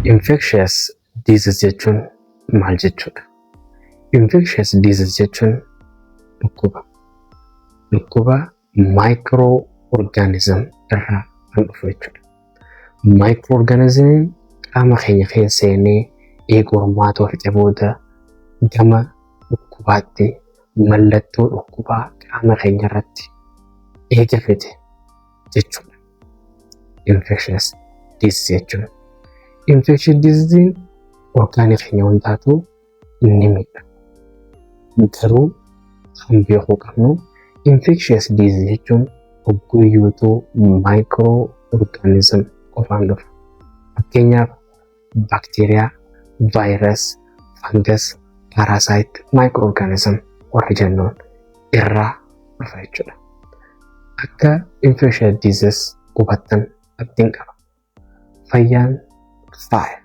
Infectious disease jechuun maal jechuudha? Infectious disease jechuun dhukkuba microorganism irraa kan dhufu jechuudha. Microorganism qaama keenya keessa seenee eeguu hormaatoo fixee booda gama dhukkubaatti mallattoo dhukkubaa qaama keenya irratti eega fide jechuudha. Infectious disease jechuun. Infectious disease orgaanii keenya hundaatu ni miidha. Garuu kan beekuu qabnu infectious disease jechuun dhukkuba microorganism qofaan dhufu. Fakkeenyaaf bacteria, virus, fungus, parasite, microorganism warra jennuun irraa dhufa jechuudha. Akka infectious disease hubattan abdiin qaba. Fayyaan faaya.